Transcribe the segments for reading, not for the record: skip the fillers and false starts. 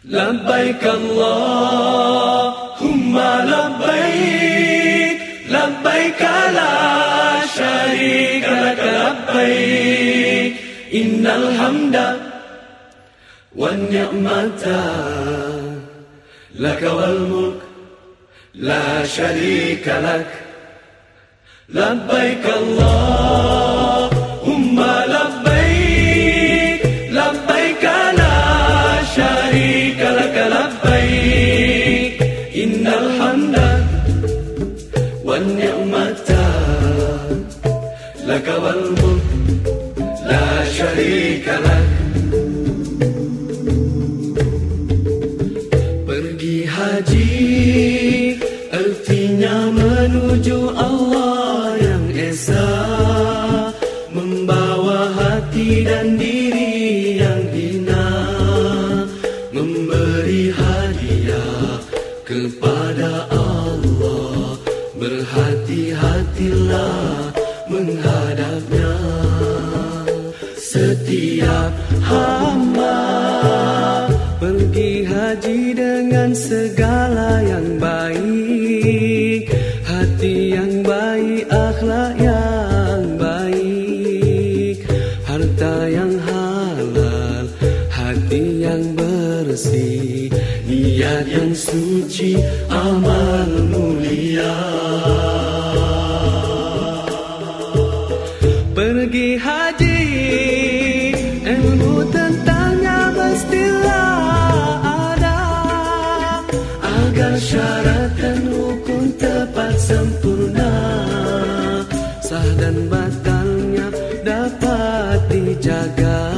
لبيك اللهم لبيك لبيك لا شريك لك لبيك إن الحمد والنعمة لك والملك لا شريك لك لبيك اللهم لبيك لبيك لا شريك لك لبيك إن الحمد والنعمة لك والملك لا شريك لك. Pergi haji artinya menuju Allah yang esa, membawa hati dan diri yang hina, memberi hadiah kepada Allah. Berhati-hatilah menghadapnya. Setiap hamba pergi haji dengan segala yang baik, hati yang baik, akhlak yang baik, harta yang halal, hati yang bersih, niat yang suci, amal mulia. Pergi haji, ilmu tentangnya mestilah ada, agar syarat dan hukum tepat sempurna, sah dan batalnya dapat dijaga,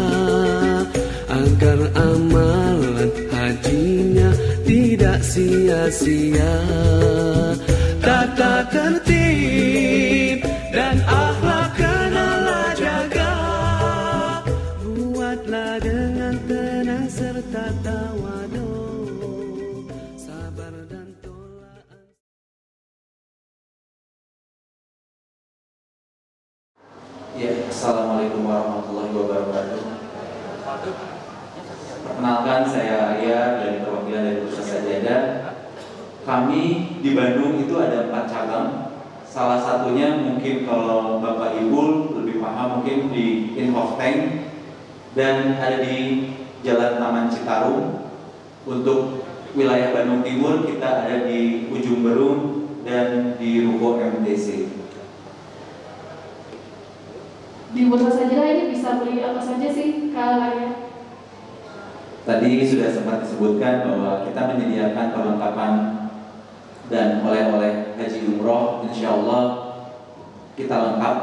agar amalan hajinya tidak sia-sia. Tata tertib dan akhlak kenalah jaga, buatlah dengan tenang serta tawadhu, sabar dan tolak. Ya, Assalamualaikum warahmatullahi wabarakatuh. Perkenalkan, saya Arya dari perwakilan dari Bursa Sajadah. Kami di Bandung itu ada 4 cabang. Salah satunya mungkin kalau Bapak Ibu lebih paham mungkin di Inhofteng, dan ada di Jalan Taman Citarum. Untuk wilayah Bandung Timur kita ada di Ujung Berung dan di Ruko MTC. Di Bursa Sajadah ini bisa beli apa saja sih, Kak Arya? Tadi sudah sempat disebutkan bahwa kita menyediakan perlengkapan dan oleh-oleh haji umroh. Insya Allah kita lengkap,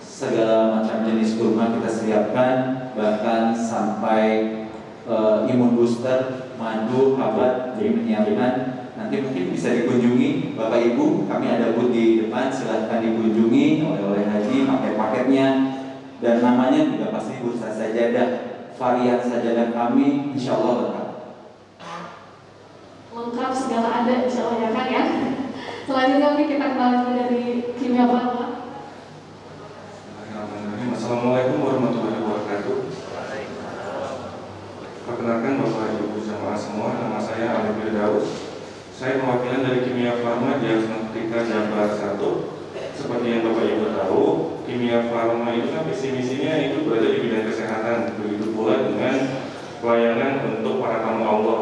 segala macam jenis kurma kita siapkan, bahkan sampai imun booster, madu, habat menyiapkan. Nanti mungkin bisa dikunjungi Bapak Ibu, kami ada booth di depan, silahkan dikunjungi oleh-oleh haji, paket-paketnya, dan namanya juga pasti Bursa Sajadah. Varian sajadah kami insya Allah lengkap. Lengkap, segala ada insya Allah ya kan ya. Selanjutnya mungkin kita kenal dari Kimia Pharma. Assalamualaikum warahmatullahi wabarakatuh. Perkenalkan Bapak Ibu jamaah semua, nama saya Ali Firdaus. Saya perwakilan dari Kimia Pharma Diagnostika Jabar 1. Seperti yang Bapak Ibu tahu, Kimia Pharma itu kan visi-misinya itu berada di bidang kesehatan. Begitu pula dengan pelayanan untuk para tamu Allah.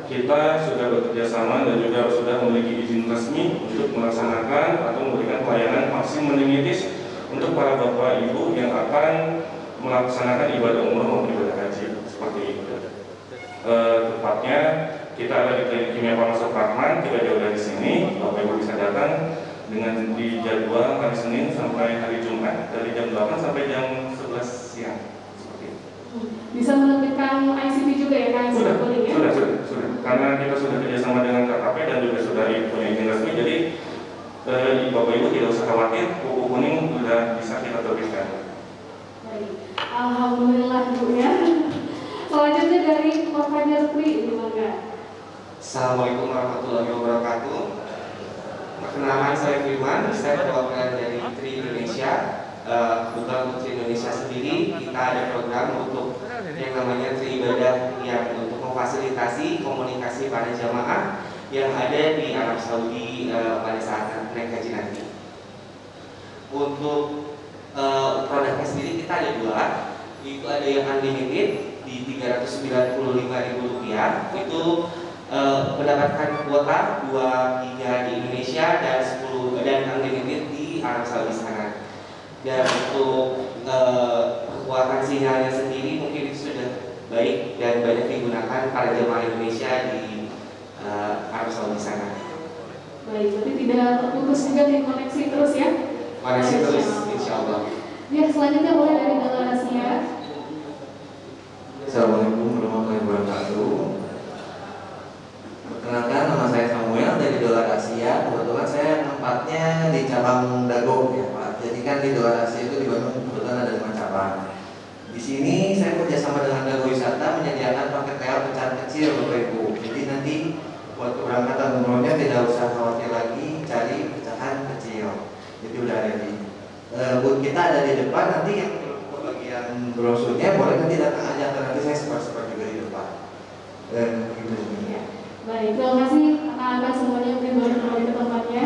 Kita sudah bekerja sama dan juga sudah memiliki izin resmi untuk melaksanakan atau memberikan pelayanan vaksin meningitis untuk para Bapak Ibu yang akan melaksanakan ibadah umroh maupun ibadah haji seperti itu. Tepatnya kita ada di Klinik Kimia Pharma Suprahman, tidak jauh dari sini. Bapak Ibu bisa datang dengan di jadwal hari Senin sampai hari Jumat dari jam 8 sampai jam 11 siang seperti itu. Bisa menerbitkan ICP juga ya kan? Sudah. Karena kita sudah kerjasama dengan KKP dan juga sudah punya izin resmi, jadi Bapak Ibu tidak usah khawatir, buku kuning sudah bisa kita terbitkan. Baik, alhamdulillah Bu ya. Selanjutnya dari Bapak Tri, gimana? Assalamualaikum warahmatullahi wabarakatuh. Perkenalkan, saya Firman, saya perwakilan dari Tri Indonesia. Kebetulan untuk Tri Indonesia sendiri kita ada program untuk yang namanya Tri Ibadah yang untuk memfasilitasi komunikasi para jamaah yang ada di Arab Saudi pada saat naik haji nanti. Untuk produknya sendiri kita ada dua, itu ada yang unlimited di Rp395.000, itu mendapatkan kuota 2 giga di Indonesia dan 10 dan unlimited di Arab Saudi sana. Dan untuk kekuatan sinyalnya sendiri mungkin itu sudah baik dan banyak digunakan para jemaah Indonesia di Arab Saudi sana. Baik, berarti tidak terputus juga di koneksi terus ya? Koneksi terus, insya Allah. Ya, selanjutnya boleh dari Dolar Asia. Assalamualaikum warahmatullahi wabarakatuh. Perkenalkan, nama saya Samuel dari Dolar Asia. Kebetulan saya tempatnya di cabang Dago ya Pak. Jadi kan di Dolar Asia itu di Bandung kebetulan ada 5 cabang. Di sini saya kerjasama dengan Dago Wisata menyediakan paket TL pecahan kecil Bapak Ibu. Jadi nanti buat keberangkatan umrohnya tidak usah khawatir lagi cari pecahan kecil. Jadi udah ada di booth kita ada di depan. Nanti yang bagian brosurnya boleh nanti datang aja atau nanti saya sebar juga di depan. Gitu. Baik, terima kasih akan semuanya mungkin boleh kembali ke tempatnya.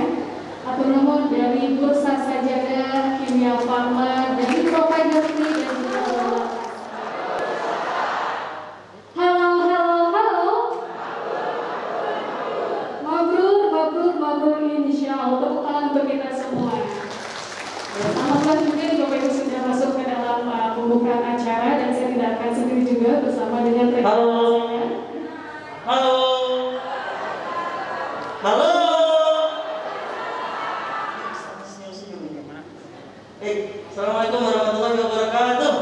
Atur nuhun dari Bursa Sajadah Kimia Farma dari provider ini dan juga halo. Mabrur insya Allah. Tepuk tangan untuk kita semua. Selamat juga Bapak Ibu sudah masuk ke dalam pembukaan acara dan saya tidak akan sendiri juga bersama dengan rekan saya. Halo. Assalamualaikum warahmatullahi wabarakatuh.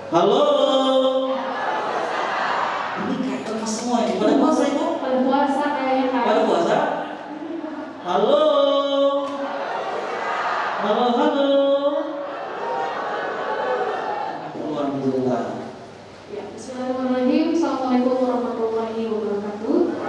Halo. Ini kayak lemas semua ini. Pada puasa itu? Pada puasa kayaknya kan. Pada puasa? Halo. Alhamdulillah. Ya, bismillahirrahmanirrahim. Assalamualaikum warahmatullahi wabarakatuh.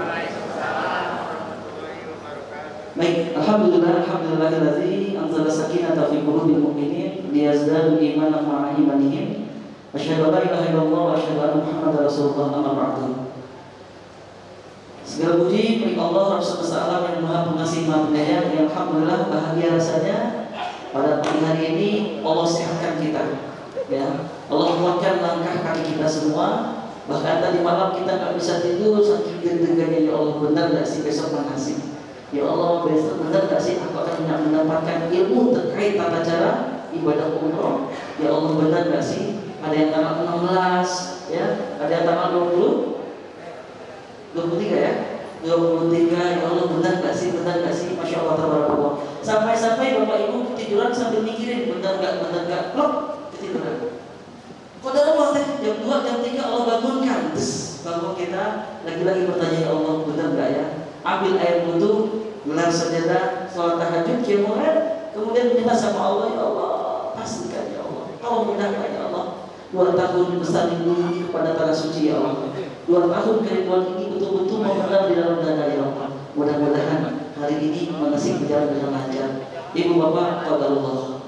Baik, alhamdulillahillazi anzala sakinata fi qulubil mu'minin liyazdadu imanan ma'a imanihim. Asyhadu an la ilaha illallah wa asyhadu anna Muhammadar Rasulullah amma ba'du. Segala puji milik Allah Rabb semesta alam yang Maha Pengasih Maha Penyayang, yang alhamdulillah bahagia rasanya pada pagi hari ini Allah sehatkan kita. Ya, Allah kuatkan langkah kaki kita semua. Bahkan tadi malam kita nggak bisa tidur saking deg-degannya. Ya Allah, benar nggak sih besok mengasih? Ya Allah, besok benar gak sih aku akan mendapatkan ilmu terkait tata cara ibadah umroh? Ya Allah, benar gak sih? Ada yang tanggal 16, ya, ada yang tanggal 23 ya? 23, ya Allah, benar gak sih? Benar gak sih? Masya Allah, tabarakallah. Sampai-sampai Bapak Ibu ketiduran sambil mikirin, benar gak? Klop, ketiduran. Qadarullah teh, jam 2, jam 3 Allah bangunkan. Bangun kita, lagi-lagi bertanya, ya Allah, benar gak ya? Ambil air wudhu, gelar sajadah, sholat tahajud, qiyamul lail, kemudian minta sama Allah, ya Allah, pastikan ya Allah, tolong mudahkan ya Allah. 2 tahun bersaling dulu kepada tanah suci ya Allah. 2 tahun keribuan ini betul-betul memendam di dalam dada ya Allah. Mudah-mudahan hari ini manasik berjalan dengan lancar. Ibu bapak, qadarullah.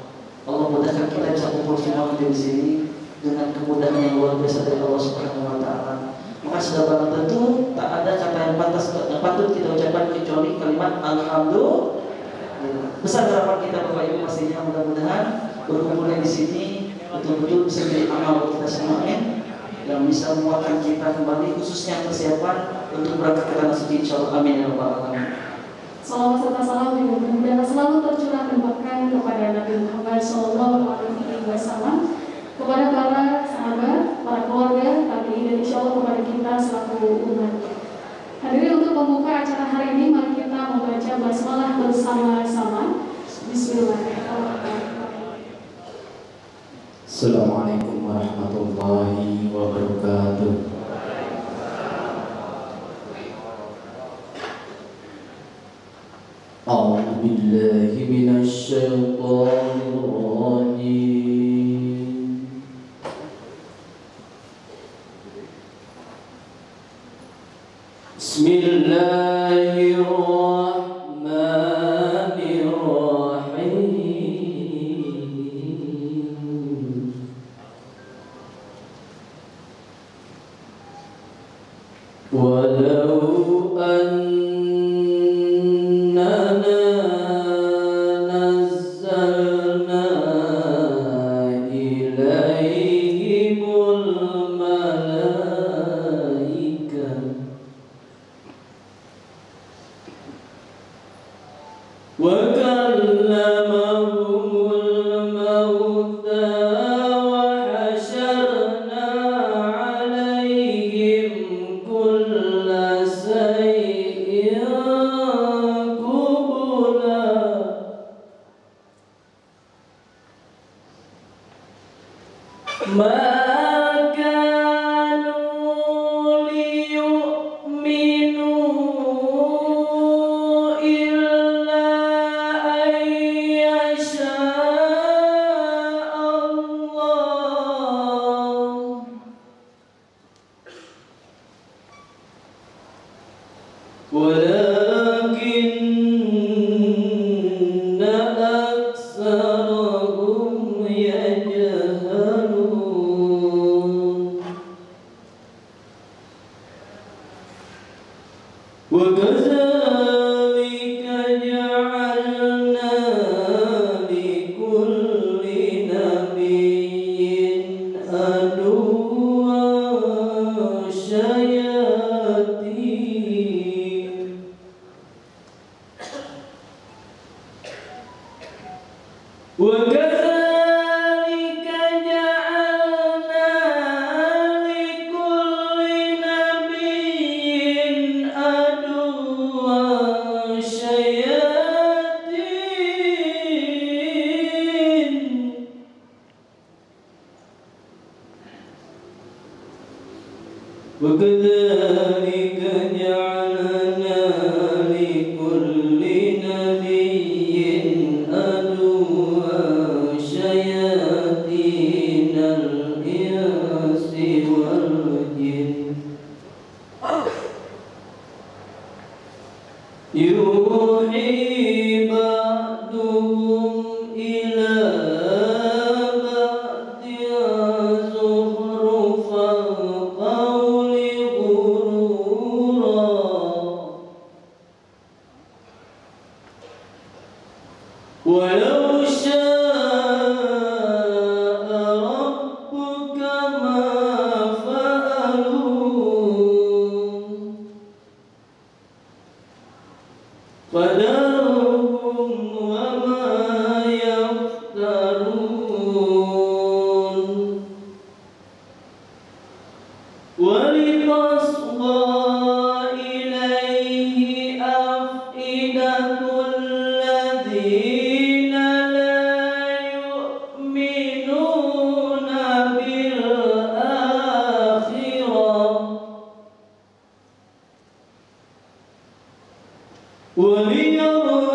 Allah mudahkan kita bisa kumpul semua di sini dengan kemudahan yang luar biasa dari Allah Subhanahu Wa Taala. Maka sudah barang tentu tak ada kata yang patut kita ucapkan kecuali kalimat alhamdulillah. Besar harapan kita Bapak Ibu pastinya, mudah-mudahan berkumpulnya di sini betul-betul bisa jadi amal kita semua yang bisa menguatkan kita kembali, khususnya persiapan untuk berangkat ke tanah suci insyaallah. Amin ya rabbal alamin. Salawat serta salam juga mudah-mudahan selalu tercurah dan bahkan kepada Nabi Muhammad SAW, kepada para sahabat, para keluarga, tabi'in, dan insya Allah kepada kita selaku umatnya. Hadirin, untuk membuka acara hari ini, mari kita membaca basmalah bersama-sama. Bismillahirrahmanirrahim. Assalamualaikum warahmatullahi wabarakatuh. A'udzu billahi minasy syaithanir rajim. Bismillahirrahmanirrahim. nazzalna ilaihimul malaikah wa kallamahumul mauta wa hasyarna alaihim kulla shay'in qubula ma kanu liyu'minu illa an yasha Allah walakinna aktsarahum yajhalun wa kadzalika ja'alna likulli nabiyyin aduwwan syayatin wa kadzalika ja'alna likulli nabiyyin aduwwan syayatin wa kadzalika ja'alna likulli nabiyyin aduwwan syayatinal insi wal jin yuhi ba'duhum ila ba'din zukhrufal qawli ghurura walau syaa rabbuka ma fa'aluhu fadarhum wa ma yaftarun walitasgha ilaihi afidatul ladzina la yu'minuna bil akhirah وليرضوا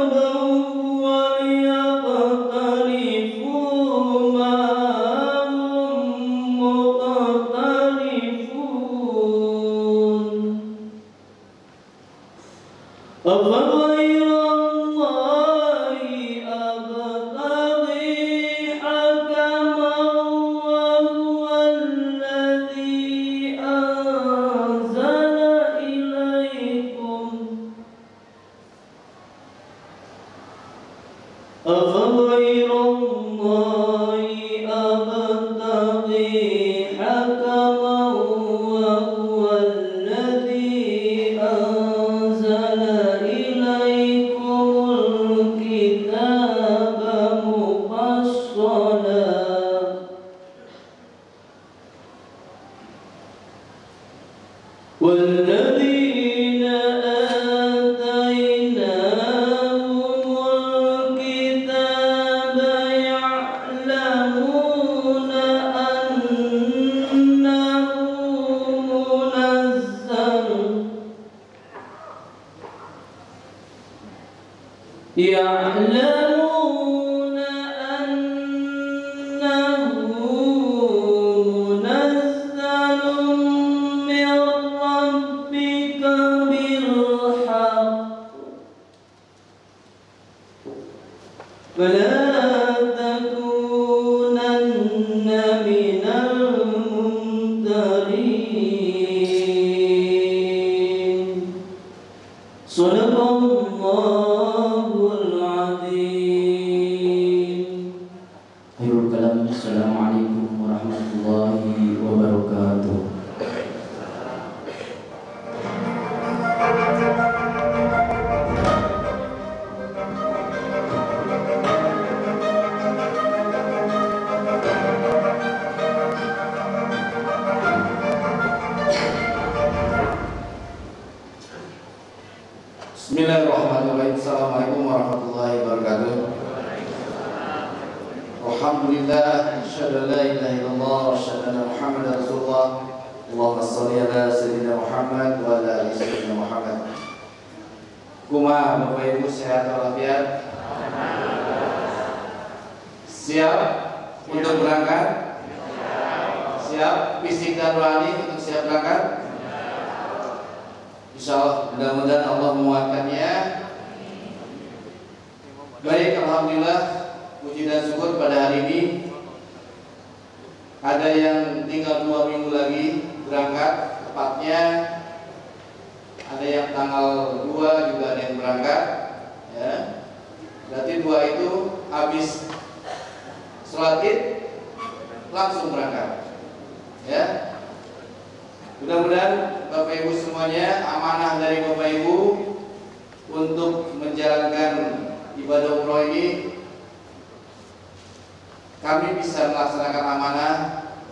وليقترفوا ما هم مقترفون أفغير الله أبتغي حكما وهو الذي أنزل إليكم أفغير الله أبتغي حكما وهو الذي أنزل إليكم الكتاب مفصلا والذين آتيناهم الكتاب يعلمون أنه منزل يعلمون أنه منزل من ربك بالحق فلا تكونن من الممترين صدق الله العظيم Alhamdulillah, asyhadu an la ilaha illallah wa asyhadu anna Muhammadar Rasulullah. Allahumma shalli ala sayyidina Muhammad wa ala ali sayyidina Muhammad. Kumaha Bapak Ibu sehat walafiat? Siap untuk berangkat? Siap fisik dan rohani untuk siap berangkat? Insyaallah, mudah-mudahan Allah menguatkannya. Baik, alhamdulillah, puji dan syukur pada hari ini ada yang tinggal 2 minggu lagi berangkat, tepatnya ada yang tanggal 2 juga ada yang berangkat, ya. Berarti 2 itu habis sholat Id langsung berangkat, ya. Mudah-mudahan Bapak Ibu semuanya amanah dari Bapak Ibu untuk menjalankan ibadah umroh ini. Kami bisa melaksanakan amanah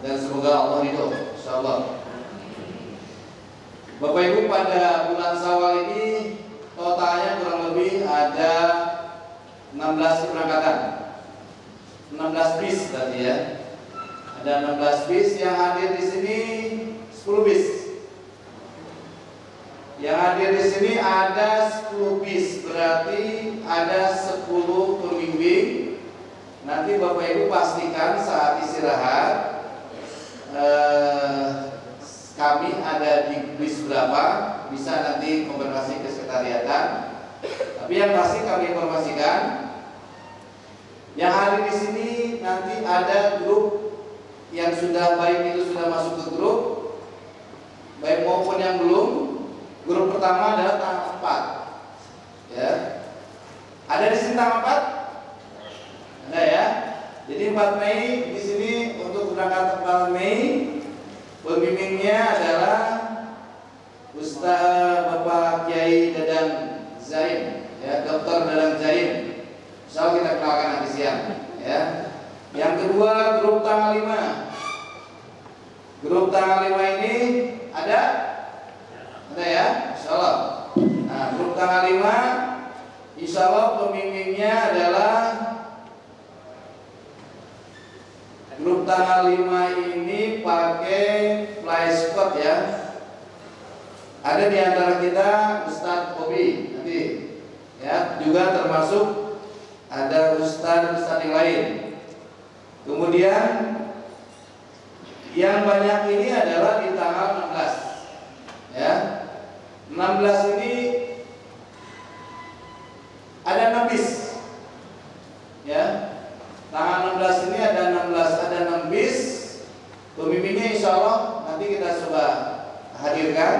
dan semoga Allah ridho, insyaallah. Bapak Ibu, pada bulan Syawal ini totalnya kurang lebih ada 16 keberangkatan, 16 bis tadi ya. Ada 16 bis yang hadir di sini, 10 bis. Yang hadir di sini ada 10 bis, berarti ada 10 pembimbing. Nanti Bapak Ibu pastikan saat istirahat kami ada di bis berapa, bisa nanti konfirmasi ke sekretariatan. Tapi yang pasti kami informasikan, yang hadir di sini nanti ada grup yang sudah baik itu sudah masuk ke grup, baik maupun yang belum. Grup pertama adalah tanggal 4, ya. Ada di sini tanggal 4? Ada ya. Jadi 4 Mei di sini untuk berangkat 4 Mei. Pembimbingnya adalah Ustaz Bapak Kiai Dadang Zain, ya, Dr. Dadang Zain. Insyaallah kita kenalkan nanti siang, ya. Yang kedua grup tanggal 5. Grup tanggal 5 ini ada ya, insyaallah. Nah, grup tanggal 5 insyaallah pembimbingnya adalah grup tanggal 5 ini pakai fly squad ya. Ada di antara kita Ustadz Bobi nanti, ya, juga termasuk ada Ustadz yang lain. Kemudian yang banyak ini adalah di tanggal 16, ya. 16 ini ada 6 bis, ya. Tanggal 16 ini ada 6 bis. Pembimbingnya insya Allah nanti kita coba hadirkan.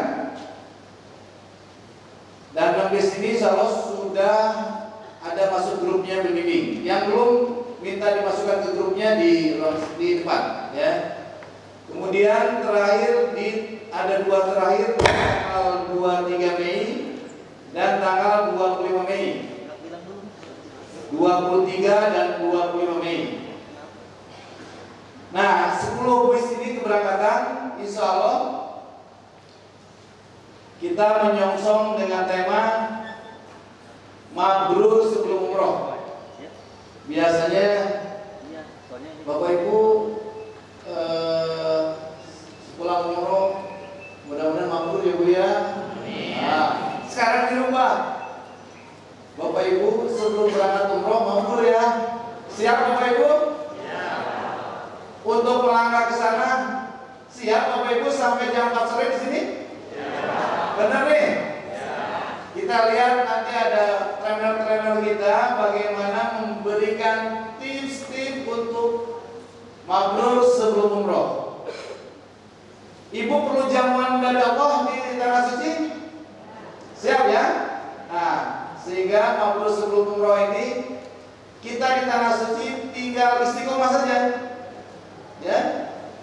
Dan 6 bis ini insya Allah sudah ada masuk grupnya pembimbing. Yang belum minta dimasukkan ke grupnya di depan, ya. Kemudian terakhir ada 2 terakhir tanggal 23 Mei dan tanggal 25 Mei. 23 dan 25 Mei. Nah, 10 bis ini keberangkatan insya Allah kita menyongsong dengan tema mabrur sebelum umroh. Biasanya Bapak Ibu pulang umroh mudah-mudahan mabrur ya Bu ya. Nah, sekarang dirubah. Bapak Ibu sebelum berangkat umroh mabrur ya. Siap Bapak Ibu? Ya. Untuk melangkah ke sana siap Bapak Ibu sampai jam 4 sore di sini? Ya. Benar nih? Ya. Kita lihat nanti ada trainer-trainer kita bagaimana memberikan tips-tips untuk mabrur sebelum umroh. Ibu perlu jamuan dari Allah di tanah suci? Siap ya? Nah, sehingga mabrur sebelum umroh ini kita di tanah suci tinggal istiqomah saja, ya.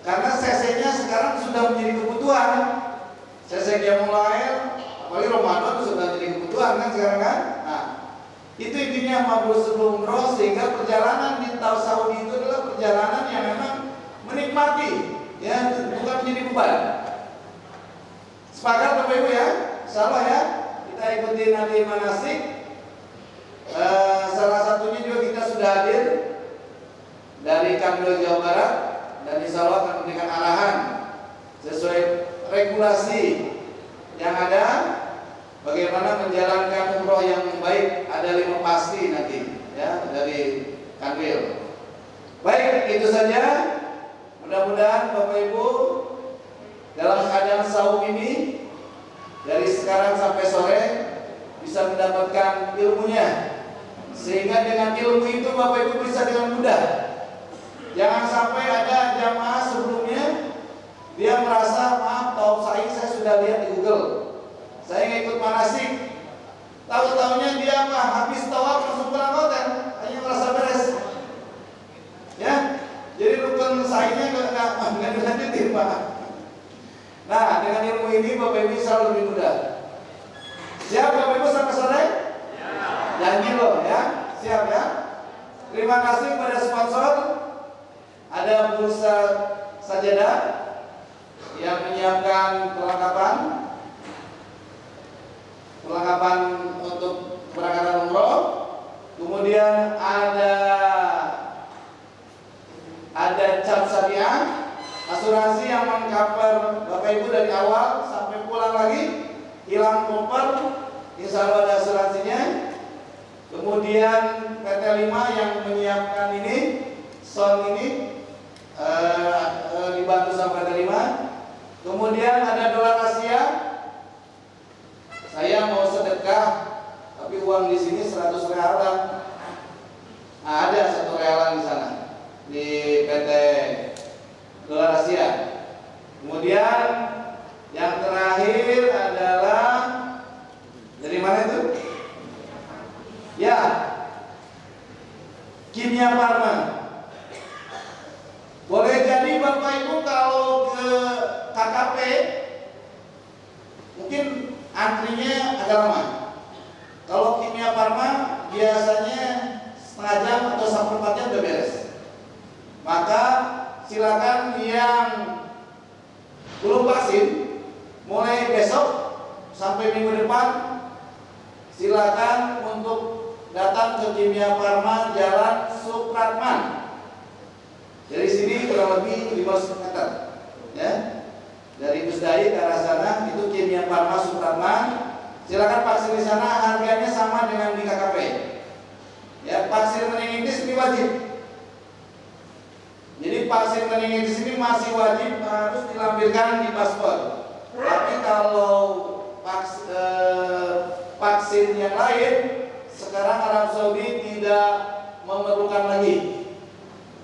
Karena CC-nya sekarang sudah menjadi kebutuhan. CC Qiyamul Lail, apalagi Ramadan sudah jadi kebutuhan kan sekarang kan. Nah, itu intinya mabrur sebelum umroh, sehingga perjalanan di Taus Saudi itu adalah perjalanan yang memang menikmati, ya, bukan menjadi beban. Sepakat Bapak Ibu ya? Insyaallah ya. Kita ikuti nanti manasik. Salah satunya juga kita sudah hadir dari Kanwil Jawa Barat, dan insya Allah akan memberikan arahan sesuai regulasi yang ada bagaimana menjalankan umroh yang baik. Ada 5 pasti nanti ya dari Kanwil. Baik, itu saja. Mudah-mudahan Bapak Ibu dalam keadaan saum ini dari sekarang sampai sore bisa mendapatkan ilmunya, sehingga dengan ilmu itu Bapak Ibu bisa dengan mudah. Jangan sampai ada jamaah sebelumnya dia merasa, maaf, tawaf sa'i saya sudah lihat di Google, saya nggak ikut manasik. Tahu-tahunya dia habis tawaf langsung pulang hotel, hanya merasa beres. Ya, jadi rukun sa'inya nggak dilanjutin, Pak. Nah, dengan ilmu ini Bapak Ibu selalu lebih mudah. Siap Bapak Ibu sampai sore? Janji loh ya, siap ya. Terima kasih kepada sponsor. Ada Bursa Sajadah yang menyiapkan perlengkapan untuk keberangkatan umroh. Kemudian ada cap syariah, asuransi yang mengcover Bapak Ibu dari awal sampai pulang lagi. Hilang koper, insya Allah ada asuransinya. Kemudian PT 5 yang menyiapkan ini, sound ini dibantu sama PT 5. Kemudian ada dolar Asia. Saya mau sedekah, tapi uang di sini 100 realan. Nah, ada 1 realan di sana di PT dolar Asia. Kemudian yang terakhir adalah dari mana itu? Ya, Kimia Farma. Boleh jadi Bapak Ibu kalau ke KKP mungkin antrinya agak lama. Kalau Kimia Farma biasanya setengah jam atau 1/4 jam udah beres. Maka silakan yang belum vaksin, mulai besok sampai minggu depan silakan untuk datang ke Kimia Farma Jalan Supratman. Dari sini kurang lebih 500 meter ya. Dari Pusdai ke arah sana itu Kimia Farma Supratman. Silakan vaksin di sana, harganya sama dengan di KKP. Ya, vaksin meningitis ini wajib. Jadi vaksin meningitis ini masih wajib, harus dilampirkan di paspor. Tapi kalau vaksin yang lain sekarang Arab Saudi tidak memerlukan lagi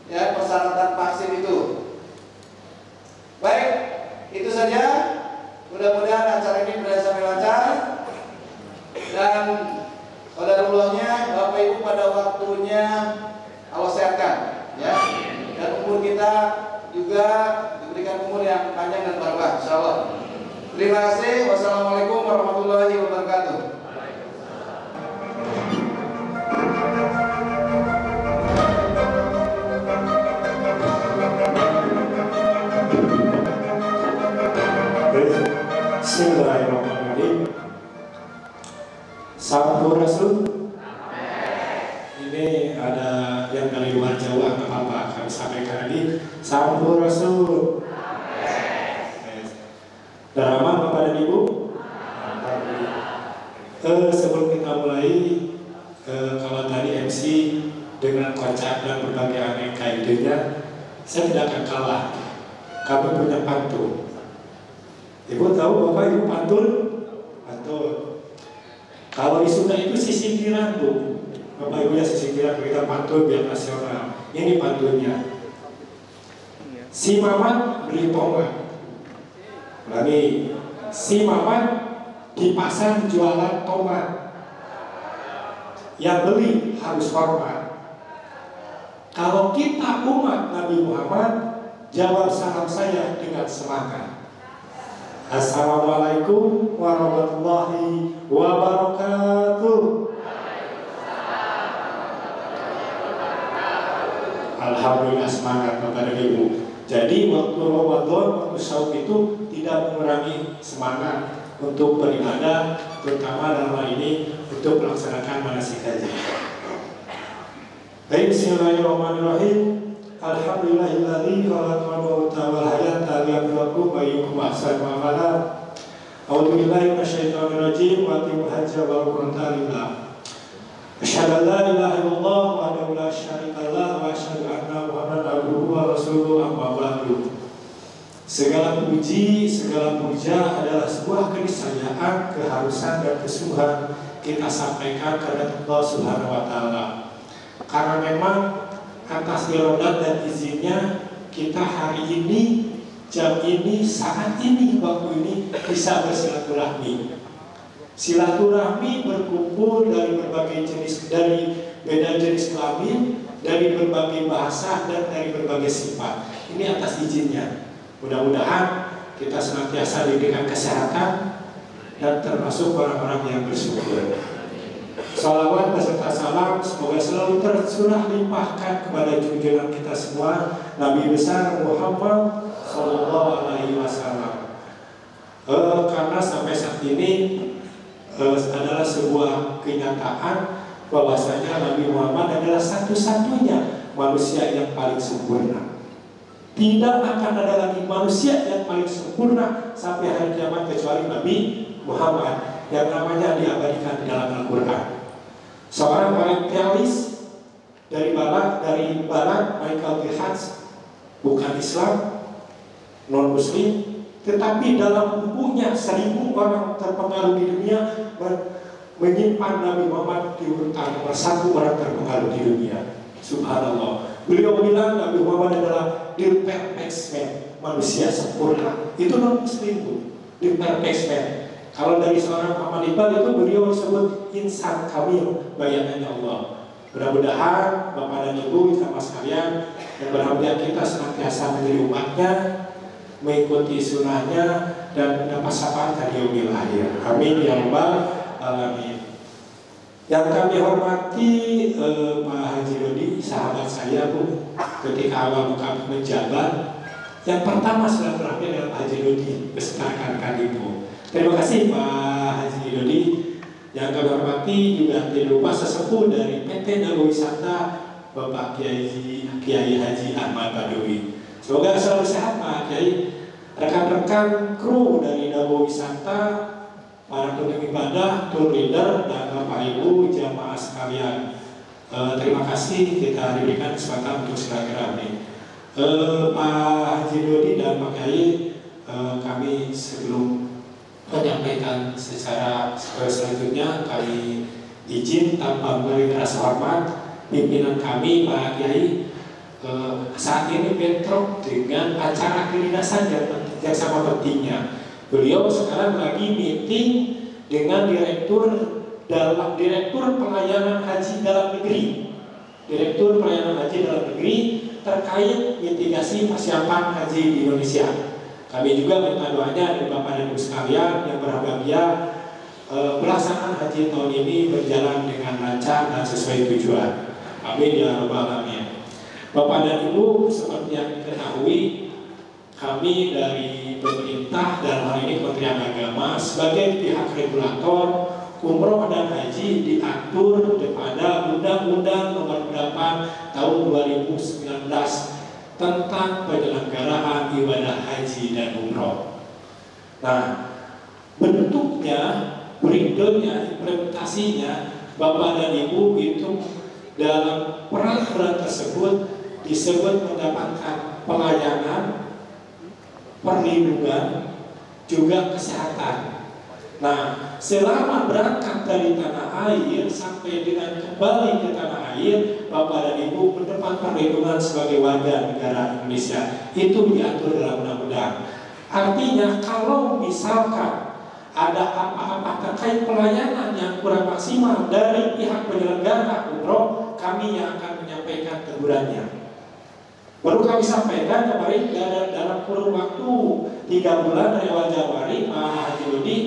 ya persyaratan vaksin itu. Baik, itu saja. Mudah-mudahan acara ini berjalan sampai lancar dan qadarullahnya Bapak Ibu pada waktunya Allah sehatkan ya. Dan umur kita juga diberikan umur yang panjang dan barokah insyaallah. Terima kasih. Wassalamualaikum warahmatullahi wabarakatuh. Bismillahirrahmanirrahim. Sampurasun. Ini ada yang dari luar Jawa, nggak apa-apa, kami sampaikan lagi. Sampurasun. Daraman Bapak dan Ibu. Sebelum kita mulai, kalau tadi MC dengan kocak dan berbagai aneka idenya, saya tidak akan kalah. Kami punya pantun. Ibu tahu Bapak Ibu pantun? Pantun. Kalau di Sunda itu sisingkiran Bu. Bapak Ibu ya sisingkiran, kita pantun biar nasional. Ini pantunnya. Si Mamat beli tomat. Lagi, si Mamat di pasar jualan tomat. Yang beli harus hormat. Kalau kita umat Nabi Muhammad, jawab salam saya dengan semangat. Assalamualaikum warahmatullahi wabarakatuh. Alhamdulillah semangat Bapak dan Ibu. Jadi waktu Ramadan, waktu saum itu tidak mengurangi semangat untuk beribadah, terutama dalam hal ini untuk melaksanakan manasik haji. Baik, bismillahirrahmanirrahim. Alhamdulillahilladzi khalaqal mauta wal hayata liyabluwakum ayyukum ahsanu amala. A'udzu billahi minasyaitonir rajim wa atimul hajja wal umrata lillah. Asyhadu an la ilaha illallah wahdahu la syarika lah wa asyhadu anna Muhammadan abduhu wa rasuluhu amma ba'du. Segala puji, segala puja adalah sebuah keniscayaan, keharusan dan kesungguhan kita sampaikan kepada Allah Subhanahu wa taala. Karena memang atas irodat dan izinnya kita hari ini, jam ini, saat ini, waktu ini bisa bersilaturahmi. Silaturahmi berkumpul dari berbagai jenis, dari beda jenis kelamin, dari berbagai bahasa dan dari berbagai sifat. Ini atas izinnya. Mudah-mudahan kita senantiasa diberikan kesehatan dan termasuk orang-orang yang bersyukur. Salawat beserta salam semoga selalu tercurah limpahkan kepada junjungan kita semua, Nabi besar Muhammad Sallallahu Alaihi Wasallam. Karena sampai saat ini adalah sebuah kenyataan bahwasanya Nabi Muhammad adalah satu-satunya manusia yang paling sempurna. Tidak akan ada lagi manusia yang paling sempurna sampai hari kiamat kecuali Nabi Muhammad yang namanya diabadikan di dalam Al-Quran. Seorang orientalis dari barat Michael Gerhardt, bukan Islam, non Muslim, tetapi dalam bukunya 1000 orang terpengaruh di dunia menyimpan Nabi Muhammad di urutan nomor 1 orang terpengaruh di dunia. Subhanallah. Beliau bilang Nabi Muhammad adalah the perfect man, manusia sempurna. Itu non Muslim, the perfect man. Kalau dari seorang Muhammad Iqbal itu beliau disebut insan kamil, bayangannya Allah. Mudah-mudahan Bapak dan Ibu sama sekalian yang berharga kita senantiasa menjadi umatnya, mengikuti sunnahnya dan mendapat syafaat dari yaumil akhir. Amin ya rabbal alamin. Yang kami hormati Pak Haji Dodi, sahabat saya Bu, ketika awal kami menjabat, yang pertama silaturahmi dengan Pak Haji Dodi beserta rekan-rekan Ibu. Terima kasih Pak Haji Dodi. Yang kami hormati juga tidak lupa sesepuh dari PT Dago Wisata Bapak Kiai Haji Ahmad Badawi. Semoga selalu sehat Pak Kiai. Rekan-rekan kru dari Dago Wisata, para penerima ibadah, tour leader dan Bapak Ibu jamaah sekalian. Terima kasih kita diberikan kesempatan untuk silaturahmi. Pak Haji Dodi dan Pak Kiai, kami sebelum menyampaikan secara selanjutnya kami izin tanpa memberi rasa hormat pimpinan kami Pak Kiai saat ini bentrok dengan acara kedinasan yang sama pentingnya. Beliau sekarang lagi meeting dengan direktur pelayanan haji dalam negeri, direktur pelayanan haji dalam negeri terkait mitigasi persiapan haji di Indonesia. Kami juga minta doanya dari Bapak dan Ibu sekalian yang berbahagia, pelaksanaan haji tahun ini berjalan dengan lancar dan sesuai tujuan. Amin ya rabbal alamin. Bapak dan Ibu, seperti yang diketahui, kami dari pemerintah dalam hal ini Kementerian Agama sebagai pihak regulator umroh dan haji diatur pada Undang-Undang Nomor 8 Tahun 2019 tentang penyelenggaraan ibadah haji dan umroh. Nah, bentuknya, breakdownnya, implementasinya, Bapak dan Ibu itu dalam peran-peran tersebut disebut mendapatkan pelayanan, perlindungan, juga kesehatan. Nah, selama berangkat dari tanah air sampai dengan kembali ke tanah air, Bapak dan Ibu mendapat perlindungan sebagai warga negara Indonesia. Itu diatur dalam undang-undang. Artinya kalau misalkan ada apa-apa terkait pelayanan yang kurang maksimal dari pihak penyelenggara umroh, kami yang akan menyampaikan tegurannya. Baru kami sampaikan kemarin dalam kurun waktu 3 bulan dari awal Januari, Pak Haji Dodi,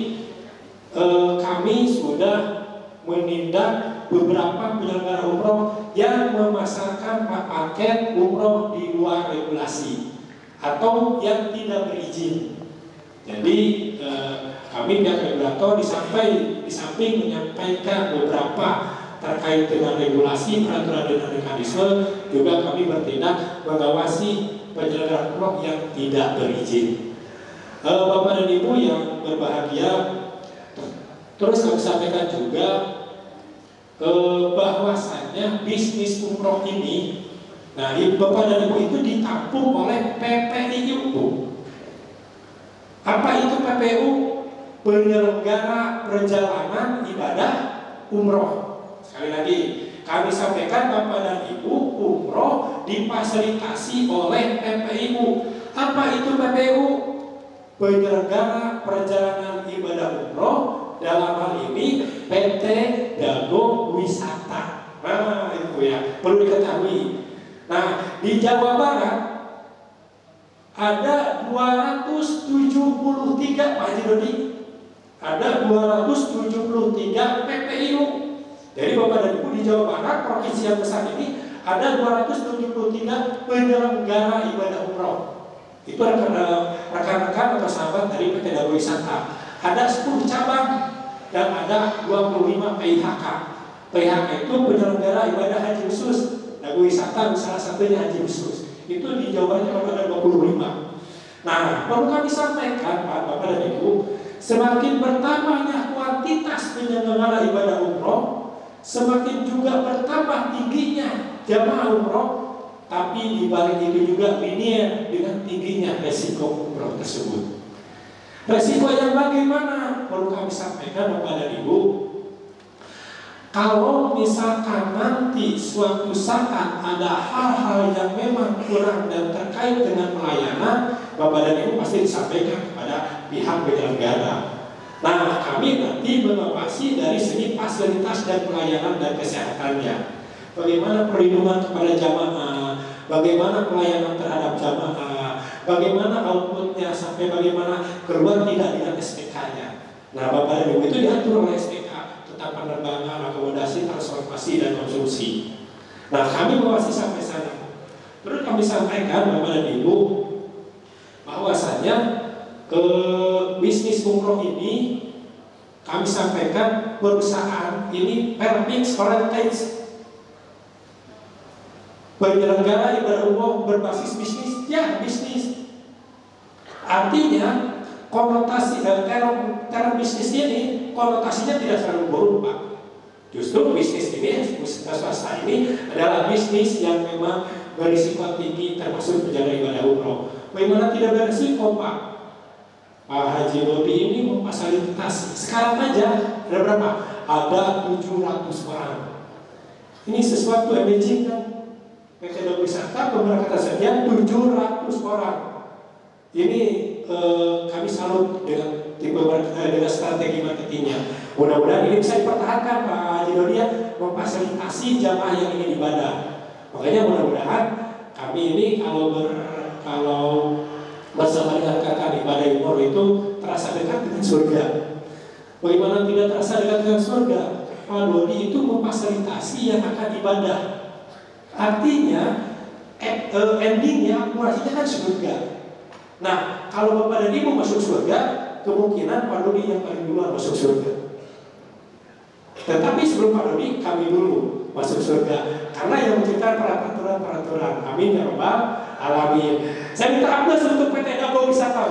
kami sudah menindak beberapa penyelenggara umroh yang memasarkan paket umroh di luar regulasi atau yang tidak berizin. Jadi kami pihak regulator di samping menyampaikan beberapa terkait dengan regulasi, peraturan dan mekanisme, juga kami bertindak mengawasi penyelenggaraan umroh yang tidak berizin. Bapak dan Ibu yang berbahagia, terus kami sampaikan juga bahwasannya bisnis umroh ini, nah Bapak dan Ibu itu ditampung oleh PPIU. Apa itu PPU? Penyelenggara perjalanan ibadah umroh. Sekali lagi, kami sampaikan Bapak dan Ibu, umroh difasilitasi oleh PPIU. Apa itu PPU? Penyelenggara perjalanan ibadah umroh, dalam hal ini PT Dago Wisata. Nah, itu ya, perlu diketahui. Nah, di Jawa Barat ada 273 Pak Haji Dodi. Ada 273 PPIU. Jadi Bapak dan Ibu di Jawa Barat, provinsi yang besar ini, ada 273 penyelenggara ibadah umroh. Itu rekan-rekan atau sahabat dari PT Dago Wisata. Ada 10 cabang dan ada 25 PIHK. PIHK itu penyelenggara ibadah haji khusus. Dago Wisata salah satunya haji khusus. Itu di Jawa Barat ada 25. Nah, perlu kami sampaikan Pak, Bapak dan Ibu, semakin bertambahnya kuantitas penyelenggara ibadah umroh, semakin juga bertambah tingginya jamaah umroh, tapi di balik itu juga linear dengan tingginya resiko umroh tersebut. Resiko yang bagaimana? Perlu kami sampaikan Bapak dan Ibu, kalau misalkan nanti suatu saat ada hal-hal yang memang kurang dan terkait dengan pelayanan, Bapak dan Ibu pasti disampaikan kepada pihak penyelenggara. Nah, kami nanti mengawasi dari segi fasilitas dan pelayanan dan kesehatannya. Bagaimana perlindungan kepada jamaah, bagaimana pelayanan terhadap jamaah, bagaimana outputnya sampai bagaimana keluar tidak dengan SPK-nya. Nah, Bapak dan Ibu itu diatur oleh SPK tentang penerbangan, akomodasi, transportasi dan konsumsi. Nah, kami mengawasi sampai sana. Terus kami sampaikan Bapak dan Ibu bahwasanya ke bisnis umroh ini kami sampaikan perusahaan ini permix oriented, penyelenggara ibadah umroh berbasis bisnis, ya bisnis. Artinya konotasi term bisnis ini konotasinya tidak selalu buruk Pak. Justru bisnis ini, swasta ini adalah bisnis yang memang berisiko tinggi termasuk menjaga ibadah umroh. Bagaimana tidak berisiko Pak? Pak Haji Dodi ini memfasilitasi. Sekarang aja ada berapa? Ada 700 orang. Ini sesuatu amazing kan? PT Dago Wisata pemberangkatan saja 700 orang. Ini kami salut dengan dengan strategi marketingnya. Mudah-mudahan ini bisa dipertahankan Pak Haji Dodi ya, memfasilitasi jamaah yang ingin ibadah. Makanya mudah-mudahan kami ini kalau bersama dengan kakak ibadah umroh itu terasa dekat dengan surga. Bagaimana tidak terasa dekat dengan surga? Pak Dodi itu memfasilitasi yang akan ibadah. Artinya endingnya akurasinya kan surga. Nah, kalau Bapak dan Ibu masuk surga, kemungkinan Pak Dodi yang paling duluan masuk surga. Tetapi sebelum Pak Dodi, kami dulu masuk surga. Karena yang menciptakan peraturan-peraturan. Amin ya Rabbal Alamin. Saya minta aplaus untuk PT Dago Wisata.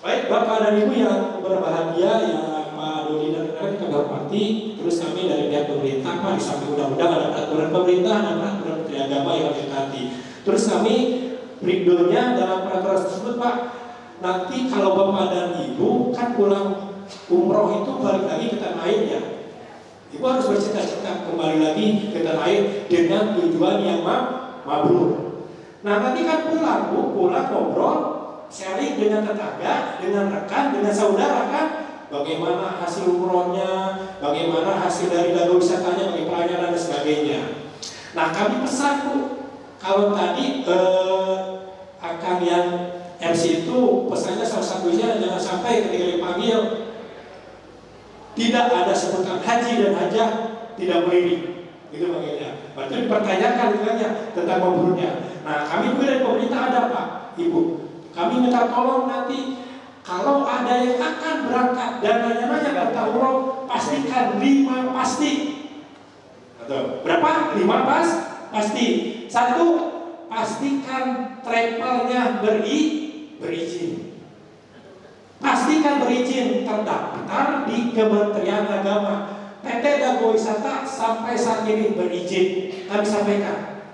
Baik Bapak dan Ibu yang berbahagia, yang Pak Dodi dan rekan kita hormati, terus kami dari pihak pemerintah Pak, di samping undang-undang ada peraturan pemerintah dan peraturan Menteri Agama yang kami taati. Terus kami breakdown-nya dalam peraturan tersebut Pak, nanti kalau Bapak dan Ibu kan pulang umroh itu balik lagi ke tanah air ya. Ibu harus bercita-cita kembali lagi ke tanah air dengan tujuan yang mabrur. Nah nanti kan pulang ngobrol, sharing dengan tetangga, dengan rekan, dengan saudara kan, bagaimana hasil umrohnya, bagaimana hasil dari Dago Wisatanya, bagi pelayanan dan sebagainya. Nah kami pesan Bu, kalau tadi akan yang MC itu pesannya salah satunya jangan sampai ketika dipanggil tidak ada sebutan haji dan hajah tidak meliri, gitu makanya. Berarti dipertanyakan katanya tentang mabrurnya. Nah kami juga dari pemerintah ada Pak, Ibu. Kami minta tolong nanti Kalau ada yang akan berangkat dan nanya-nanya tentang umroh, pastikan 5 pasti. Atau berapa? 5 pasti. 1, pastikan travelnya berizin. Pastikan berizin terdaftar di Kementerian Agama. PT Dago Wisata sampai saat ini berizin. Kami sampaikan.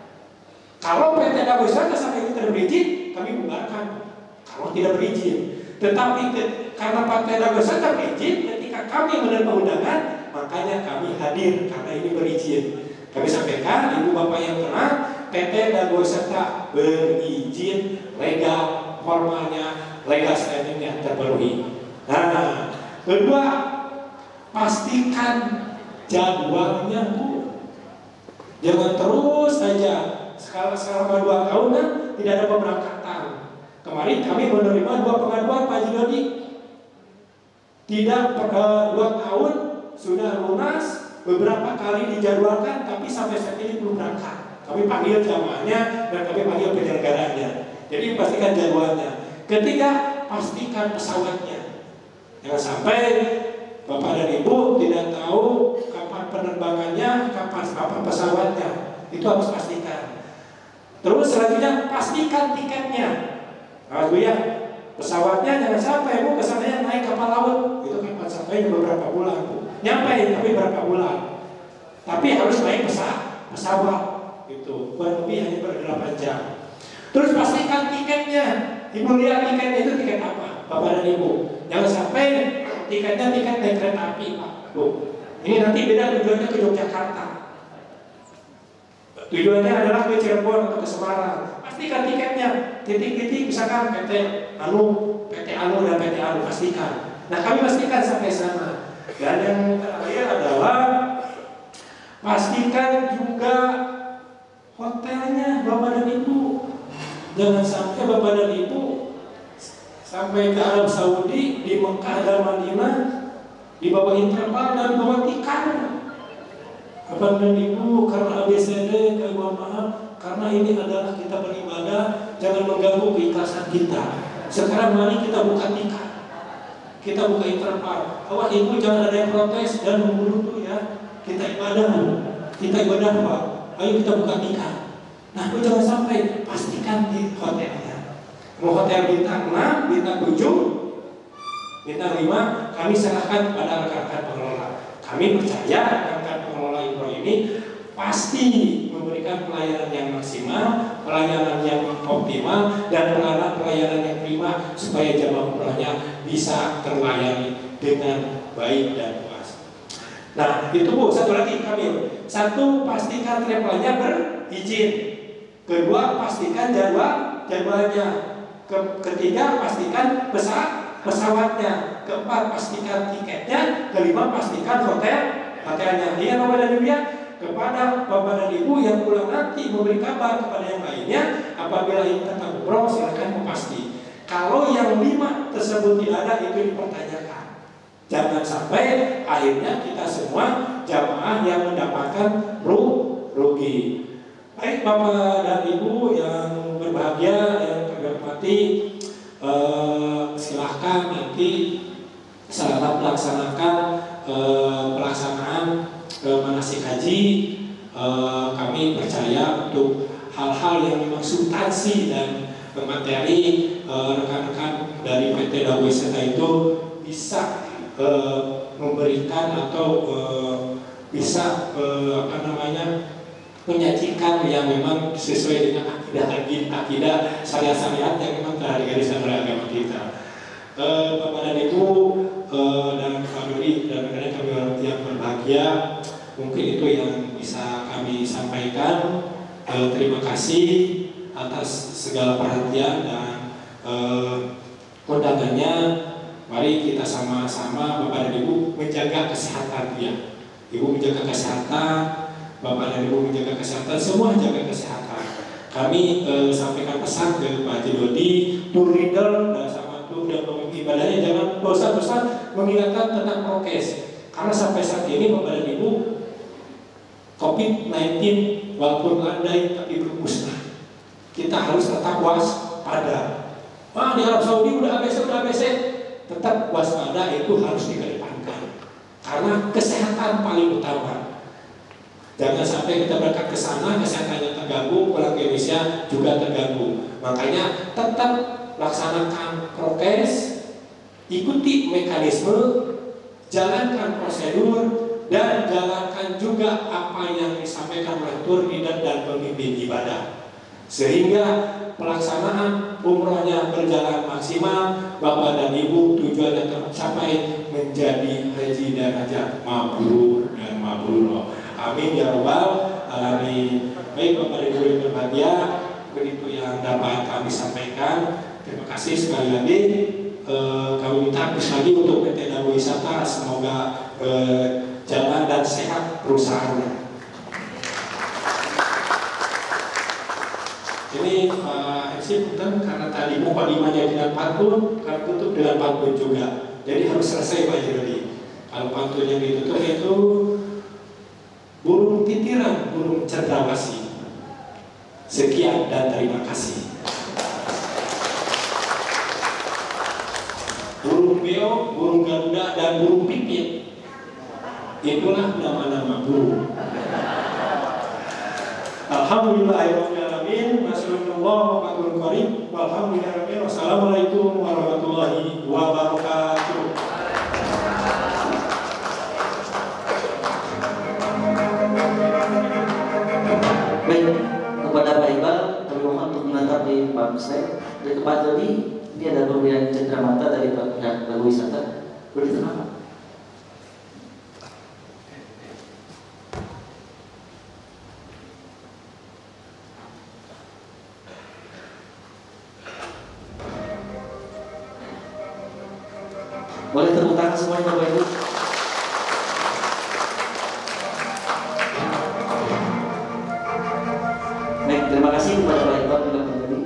Kalau PT Dago Wisata sampai ini tidak berizin, kami bubarkan. Kalau tidak berizin. Tetapi karena PT Dago Wisata berizin, ketika kami menerima undangan, makanya kami hadir karena ini berizin. Kami sampaikan, ibu bapak yang tenang, PT Dago Wisata berizin, legal, formalnya, legal standingnya terpenuhi. Nah, kedua, pastikan jadwalnya, Bu. Jangan terus saja selama 2 tahun kan tidak ada pemberangkatan. Kemarin kami menerima 2 pengaduan Pak Jidodi. Tidak 2 tahun sudah lunas, beberapa kali dijadwalkan tapi sampai saat ini belum berangkat. Kami panggil jamaahnya dan kami panggil penyelenggaranya. Jadi pastikan jadwalnya. Ketiga, pastikan pesawatnya. Jangan sampai Bapak dan Ibu tidak tahu kapan penerbangannya, kapan pesawatnya. Itu harus pastikan. Terus selanjutnya pastikan tiketnya. Nah, Bu ya, pesawatnya jangan sampai Bu kesananya naik kapal laut. Itu kapan sampai beberapa bulan Bu. Nyampe tapi berapa bulan. Tapi harus naik pesawat. Itu kurang lebih hanya ber 8 jam. Terus pastikan tiketnya. Ibu lihat tiketnya itu tiket apa, Bapak dan Ibu. Jangan sampai tiketnya tiket naik kereta api, Pak. Bu, ini nanti beda tujuannya ke Yogyakarta. Tujuannya adalah ke Cirebon atau ke Semarang. Pastikan tiketnya. Titik-titik misalkan PT Anu dan PT Anu pastikan. Nah kami pastikan sampai sana. Dan yang terakhir adalah pastikan juga hotelnya Bapak dan Ibu. Jangan sampai Bapak dan Ibu sampai ke Arab Saudi, di Mekah dan Madinah, di bawah interval dan bawah tikar. Bapak dan Ibu karena ABCD, mohon maaf, karena ini adalah kita beribadah, jangan mengganggu keikhlasan kita. Sekarang mari kita buka tikar, kita buka interval. Awas Ibu jangan ada yang protes dan membunuh ya. Kita ibadah Pak. Ayo kita buka tikar. Nah, jangan sampai pastikan di hotelnya. Mau hotel bintang 6, bintang 7, bintang 5, kami serahkan kepada rekan-rekan pengelola. Kami percaya rekan-rekan pengelola umroh ini pasti memberikan pelayanan yang maksimal, pelayanan yang optimal, dan pelayanan yang prima supaya jamaah umrohnya bisa terlayani dengan baik dan puas. Nah, itu Bu, satu lagi kami. 1, pastikan travelnya berizin. Kedua, pastikan jadwalnya. Ketiga, pastikan pesawatnya. Keempat, pastikan tiketnya. Kelima, pastikan hotelnya. Ingat Bapak dan Ibu ya, kepada Bapak dan Ibu yang pulang nanti memberi kabar kepada yang lainnya apabila ini tentang umroh, silakan mempasti. Kalau yang 5 tersebut tidak ada, itu dipertanyakan. Jangan sampai akhirnya kita semua jamaah yang mendapatkan rugi. Baik Bapak dan Ibu yang berbahagia, yang kami hormati, silahkan nanti selamat melaksanakan pelaksanaan manasik haji. Kami percaya untuk hal-hal yang memang substansi dan materi rekan-rekan dari PT Dago Wisata itu bisa memberikan atau bisa menyajikan yang memang sesuai dengan akidah syariat yang memang telah digariskan oleh agama kita. Bapak dan Ibu dan Pak Dodi dan rekan-rekan kami yang berbahagia, mungkin itu yang bisa kami sampaikan. Terima kasih atas segala perhatian dan undangannya. Mari kita sama-sama Bapak dan Ibu menjaga kesehatan dia. Ibu menjaga kesehatan, Bapak dan Ibu menjaga kesehatan, semua jaga kesehatan. Kami sampaikan pesan ke Pak Dodi, tour leader dan sama tour dan pemimpin ibadahnya jangan bosan-bosan mengingatkan tentang prokes. Karena sampai saat ini Bapak dan Ibu COVID-19 walaupun landai tapi belum musnah. Kita harus tetap waspada. Wah di Arab Saudi udah ABC. tetap waspada itu harus dikedepankan karena kesehatan paling utama. Jangan sampai kita berangkat ke sana kesehatannya terganggu, pulang ke Indonesia juga terganggu. Makanya tetap laksanakan prokes, ikuti mekanisme, jalankan prosedur, dan jalankan juga apa yang disampaikan oleh tour leader dan pemimpin ibadah. Sehingga pelaksanaan umrohnya berjalan maksimal, Bapak dan Ibu tujuannya tercapai menjadi haji dan hajat mabrur dan mabrur. Amin ya rabbal alamin. Baik Bapak dan Ibu yang berbahagia, begitu yang dapat kami sampaikan. Terima kasih sekali lagi. Kami minta terus lagi untuk PT Dago Wisata, semoga jalan dan sehat perusahaannya. Ini MC punten karena tadi mukadimahnya dengan pantun, kami tutup dengan pantun juga. Jadi harus selesai Pak Jirodi. Kalau pantun yang ditutup itu burung titiran, burung cendrawasih. Sekian dan terima kasih. Burung beo, burung garuda, dan burung pipit. Itulah nama-nama burung. Alhamdulillahirrahmanirrahim. Wassalamualaikum warahmatullahi wabarakatuh. Baik, kepada Pak Iqbal kami mohon untuk mengantar di Pak Muslim. Dari Pak Jody, ini ada pemberian cendramata dari Pak Dago Wisata. Boleh diterima. Boleh tepuk tangan semuanya Bapak Ibu. Baik, terima kasih kepada Pak Iqbal juga Pak Jody.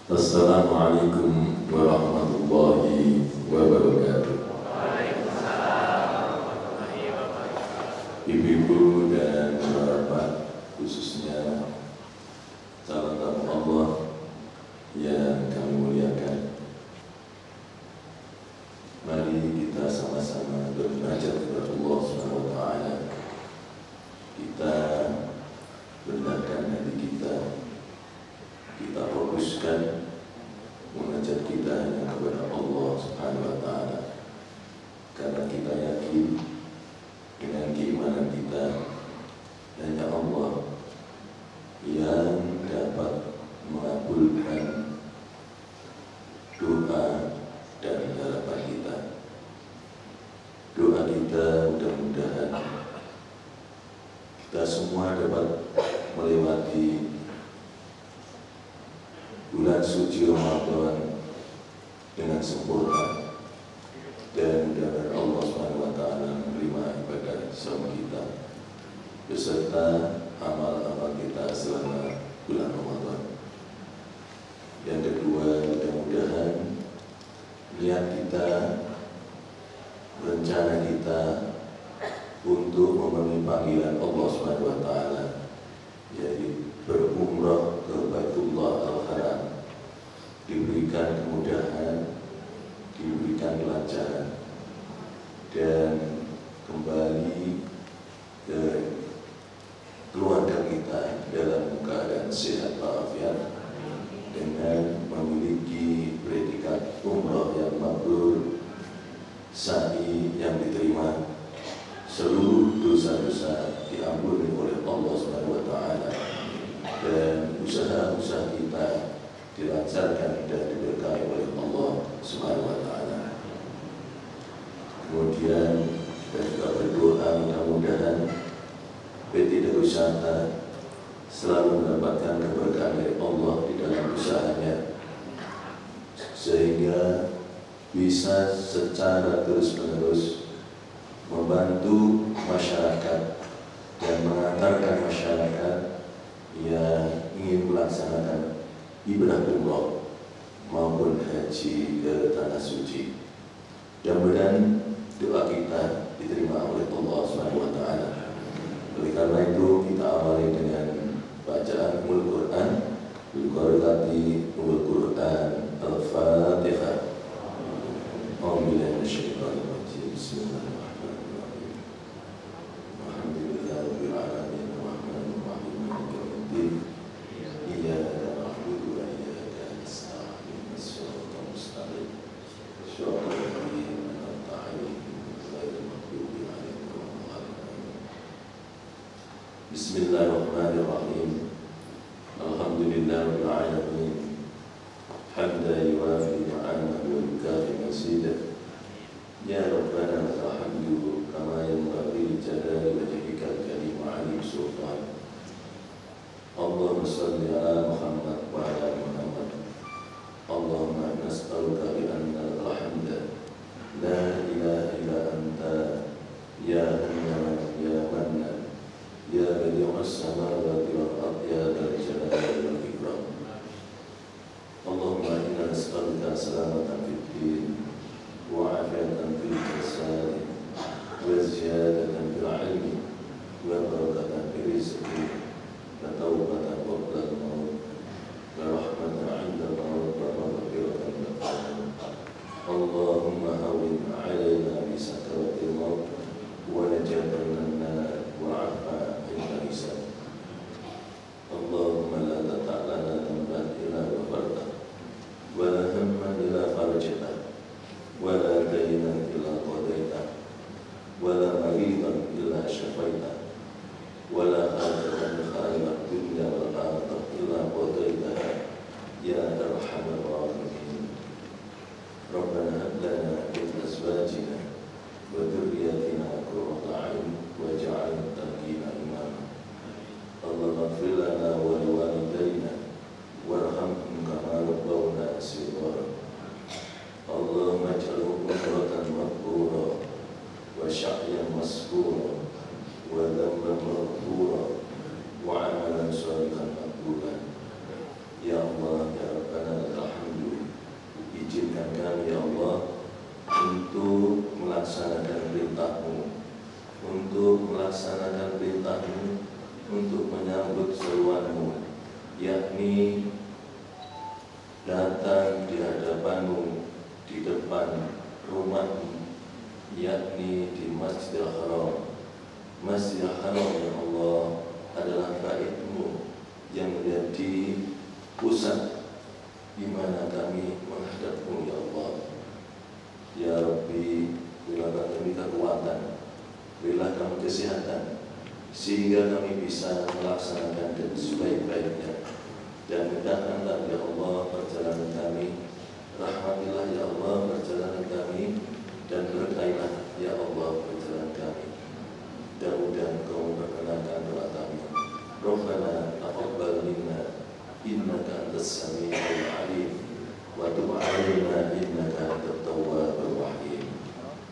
Assalamualaikum warahmatullahi wabarakatuh. Ibu-ibu dan bapak, khususnya calon tamu Allah yang kami muliakan, mari kita sama-sama bermunajat kepada Allah Subhanahu wa taala. Kita rendahkan hati kita fokuskan munajat kita hanya kepada Allah Subhanahu wa taala. Karena kita yakin dengan keimanan kita hanya Allah yang dapat mengabulkan doa dan harapan kita. Doa kita mudah-mudahan kita semua dapat melewati bulan suci Ramadan dengan sempurna, dan mudah-mudahan Allah SWT menerima ibadah saum kita beserta amal-amal kita selama bulan Ramadan. Yang kedua, mudah-mudahan niat kita, rencana kita untuk memenuhi panggilan Allah SWT, yaitu berumrah ke Baitullah Al-Haram, diberikan kemudahan, diberikan kelancaran, dan kembali ke keluarga kita dalam keadaan sehat walafiat dengan memiliki predikat umrah yang mabrur, sa'i yang diterima, seluruh dosa-dosa diampuni oleh Allah Subhanahu wa taala, dan usaha-usaha kita dilancarkan dan diberkahi oleh Allah Subhanahu wa taala. Kemudian kita juga berdoa mudah-mudahan PT Dago Wisata selalu mendapatkan keberkahan dari Allah di dalam usahanya, sehingga bisa secara terus-menerus membantu masyarakat dan mengantarkan masyarakat yang ingin melaksanakan ibadah umroh maupun haji ke tanah suci. Mudah-mudahan doa kita diterima oleh Allah Subhanahu wa taala. Oleh karena itu kita awali dengan bacaan Ummul Quran, Al-Qur'an Al-Fatihah. A'udzubillahi minasyaitonir rajim. Bismillahirrahmanirrahim. Alhamdulillahirabbil alamin arrahmanir rahim maliki yaumiddin. Iyyaka na'budu wa iyyaka nasta'in. Ihdinas siratal mustaqim. Shiratal ladzina an'amta 'alaihim ghairil maghdubi 'alaihim waladdallin. Bismillahirrahmanirrahim. Alhamdulillahirabbil alamin. Hamdan yuwafi ni'amahu wa yukafi mazidah. Ya Rabbana lakal hamdu kama yanbaghi li jalali wajhikal karim wa 'ali sultan. Allahumma shalli ala Muhammad wa ala Muhammad. Allahumma nas'aluka bi anna lakal hamda la ilaha illa anta ya Hannan ya Mannan ya badi'us samawati wal ardi ya dzal jalali wal ikram. Allahumma inna nas'aluka salamatan fid din wa afiyatan fil jasad wa ziyadatan fil ilmi wa barakatan fil rizqi wa tawbatan qabla al-maut wa rahmatan 'inda al-maut wa maghfiratan ba'da. Allahumma hawwin 'alaina bi sakaratil maut wa najatan minan nar wa 'afa 'inda hisab. Allahumma la ta' lana dhanban illa ghafarta wa la hamman illa farajta wa la daynan illa qadaita wa la maridan illa syafaita wa la hajatan khairat dunya wal akhirah illa qadaitaha ya arhamar rahimin. Rabbana hab lana min azwajina wa dhurriyyatina qurrata a'yun waj'alna lil-muttaqina imama. Allahumma ighfir lana wa liwalidayna warhamhum kama rabbawna shighara. Allahumma ij'alhu umratan maqbura wa sya'yan masbura wa dhanban maghfura wa 'amalan shalihan maqbula. Ya Allah, ya Rabbana lakal hamdu. Izinkan kami ya Allah untuk melaksanakan perintah-Mu, untuk menyambut seruan-Mu, yakni datang di hadapan-Mu di depan rumah-Mu, yakni di Masjidil Haram. Masjidil Haram ya Allah adalah bait-Mu yang menjadi pusat di mana kami menghadap-Mu ya Allah. Ya Rabbi, berilah kami kekuatan, berilah kami kesehatan, sehingga kami bisa melaksanakan dengan sebaik-baiknya. Dan mudahkanlah ya Allah perjalanan kami, rahmatilah ya Allah perjalanan kami, dan berkailah ya Allah perjalanan kami. Dan mudah Engkau memperkenankan doa kami. Rabbana taqabbal minna innaka antas samiul alim wa tub 'alaina innaka antat tawwabur rahim.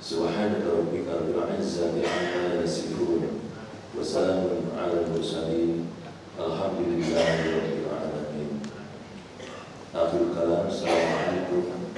Subhanaka rabbika rabbil 'izzati 'amma yasifun wa salamun 'alal mursalin alhamdulillahi rabbil alamin. Akhirul kalam. Assalamualaikum